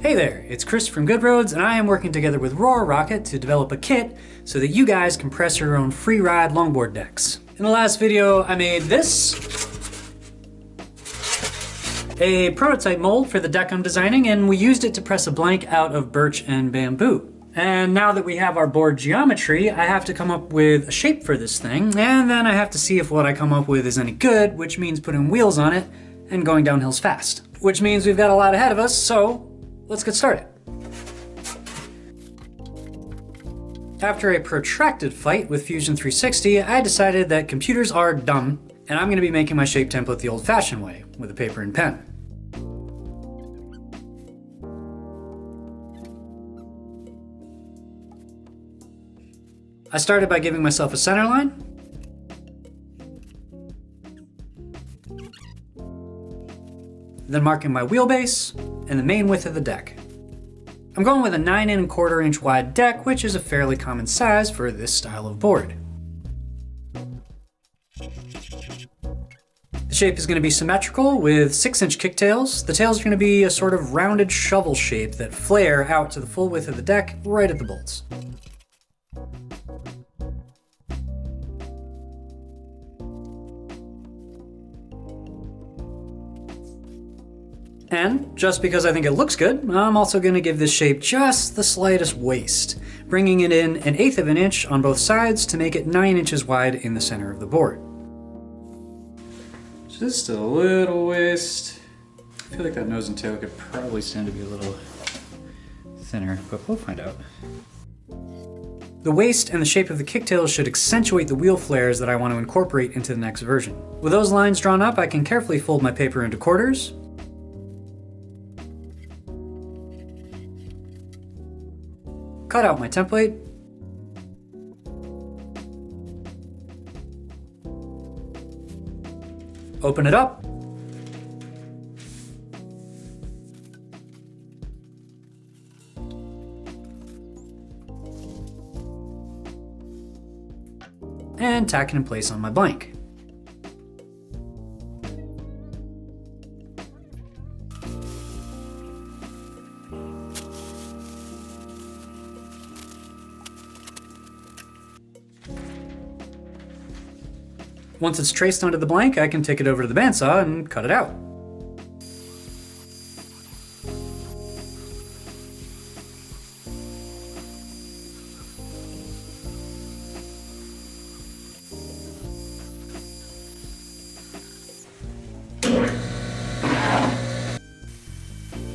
Hey there, it's Chris from Good Roads, and I am working together with Roarockit to develop a kit so that you guys can press your own freeride longboard decks. In the last video, I made this, a prototype mold for the deck I'm designing, and we used it to press a blank out of birch and bamboo. And now that we have our board geometry, I have to come up with a shape for this thing, and then I have to see if what I come up with is any good, which means putting wheels on it and going down hills fast. Which means we've got a lot ahead of us, so let's get started. After a protracted fight with Fusion 360, I decided that computers are dumb, and I'm going to be making my shape template the old-fashioned way, with a paper and pen. I started by giving myself a center line, then marking my wheelbase and the main width of the deck. I'm going with a 9 1/4 inch wide deck, which is a fairly common size for this style of board. The shape is going to be symmetrical with 6-inch kicktails. The tails are going to be a sort of rounded shovel shape that flare out to the full width of the deck right at the bolts. And just because I think it looks good, I'm also going to give this shape just the slightest waist, bringing it in 1/8 of an inch on both sides to make it 9 inches wide in the center of the board. Just a little waist. I feel like that nose and tail could probably stand to be a little thinner, but we'll find out. The waist and the shape of the kicktails should accentuate the wheel flares that I want to incorporate into the next version. With those lines drawn up, I can carefully fold my paper into quarters, cut out my template, open it up, and tack it in place on my blank. Once it's traced onto the blank, I can take it over to the bandsaw and cut it out.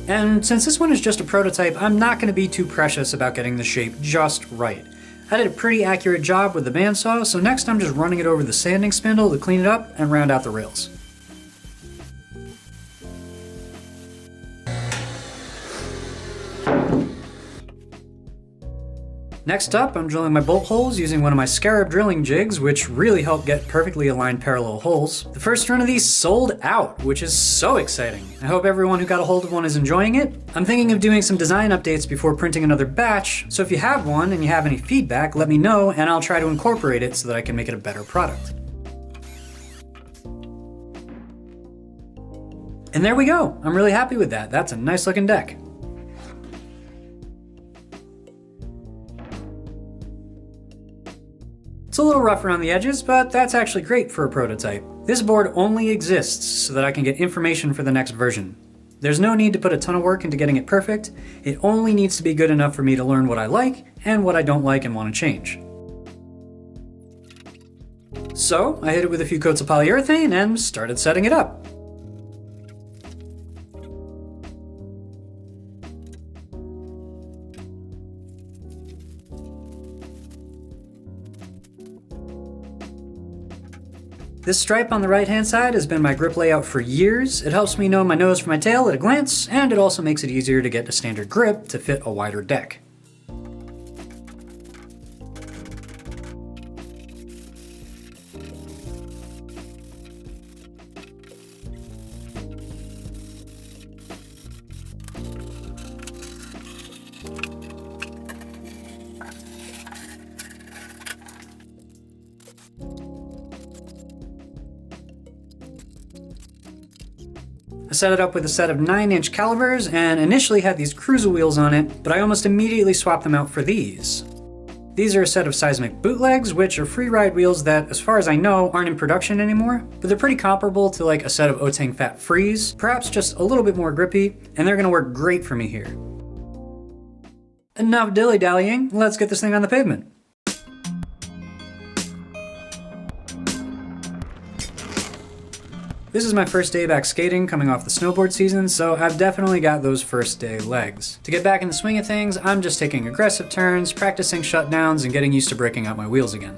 And since this one is just a prototype, I'm not going to be too precious about getting the shape just right. I did a pretty accurate job with the bandsaw, so next I'm just running it over the sanding spindle to clean it up and round out the rails. Next up, I'm drilling my bolt holes using one of my Scarab drilling jigs, which really help get perfectly aligned parallel holes. The first run of these sold out, which is so exciting. I hope everyone who got a hold of one is enjoying it. I'm thinking of doing some design updates before printing another batch, so if you have one and you have any feedback, let me know and I'll try to incorporate it so that I can make it a better product. And there we go. I'm really happy with that. That's a nice looking deck. It's a little rough around the edges, but that's actually great for a prototype. This board only exists so that I can get information for the next version. There's no need to put a ton of work into getting it perfect. It only needs to be good enough for me to learn what I like and what I don't like and want to change. So I hit it with a few coats of polyurethane and started setting it up. This stripe on the right-hand side has been my grip layout for years. It helps me know my nose from my tail at a glance, and it also makes it easier to get a standard grip to fit a wider deck. I set it up with a set of 9-inch calibers and initially had these cruiser wheels on it, but I almost immediately swapped them out for these. These are a set of seismic bootlegs, which are freeride wheels that, as far as I know, aren't in production anymore, but they're pretty comparable to like a set of Otang Fat Frees, perhaps just a little bit more grippy, and they're gonna work great for me here. Enough dilly-dallying, let's get this thing on the pavement. This is my first day back skating coming off the snowboard season, so I've definitely got those first day legs. To get back in the swing of things, I'm just taking aggressive turns, practicing shutdowns, and getting used to breaking out my wheels again.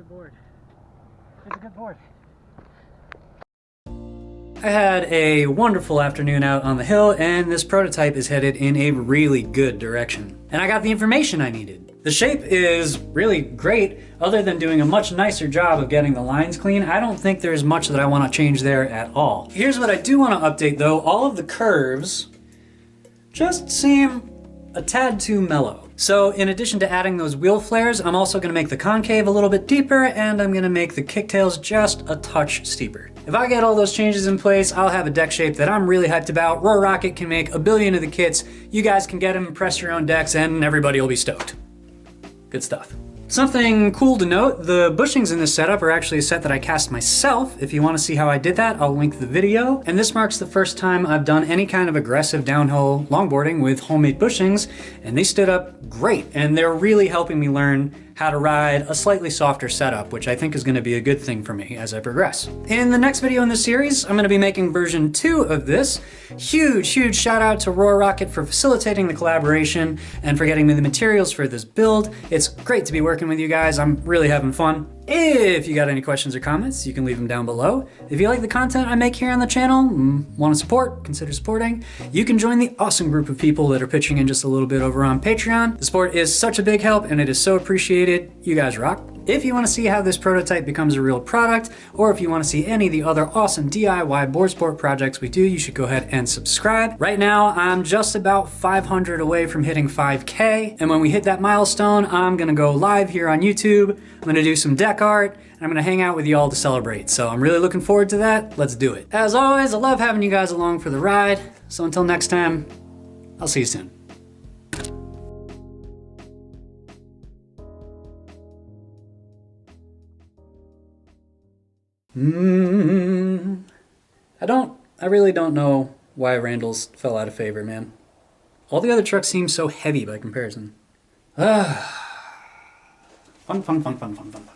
Board. It's a good board. I had a wonderful afternoon out on the hill, and this prototype is headed in a really good direction. And I got the information I needed. The shape is really great. Other than doing a much nicer job of getting the lines clean, I don't think there's much that I want to change there at all. Here's what I do want to update though. All of the curves just seem a tad too mellow. So in addition to adding those wheel flares, I'm also gonna make the concave a little bit deeper, and I'm gonna make the kicktails just a touch steeper. If I get all those changes in place, I'll have a deck shape that I'm really hyped about. Roarockit can make a billion of the kits. You guys can get them, press your own decks, and everybody will be stoked. Good stuff. Something cool to note, the bushings in this setup are actually a set that I cast myself. If you want to see how I did that, I'll link the video. And this marks the first time I've done any kind of aggressive downhill longboarding with homemade bushings, and they stood up great. And they're really helping me learn how to ride a slightly softer setup, which I think is going to be a good thing for me as I progress. In the next video in this series, I'm going to be making version 2 of this. Huge shout out to Roarockit for facilitating the collaboration and for getting me the materials for this build. It's great to be working with you guys. I'm really having fun. If you got any questions or comments, you can leave them down below. If you like the content I make here on the channel, want to support, consider supporting, you can join the awesome group of people that are pitching in just a little bit over on Patreon. The support is such a big help and it is so appreciated. You guys rock. If you want to see how this prototype becomes a real product, or if you want to see any of the other awesome DIY board sport projects we do, you should go ahead and subscribe. Right now, I'm just about 500 away from hitting 5K, and when we hit that milestone, I'm gonna go live here on YouTube. I'm gonna do some deck art, and I'm gonna hang out with you all to celebrate. So I'm really looking forward to that. Let's do it. As always, I love having you guys along for the ride. So until next time, I'll see you soon. I don't I really don't know why Randall's fell out of favor, man. All the other trucks seem so heavy by comparison. Fun, fun, fun, fun, fun, fun.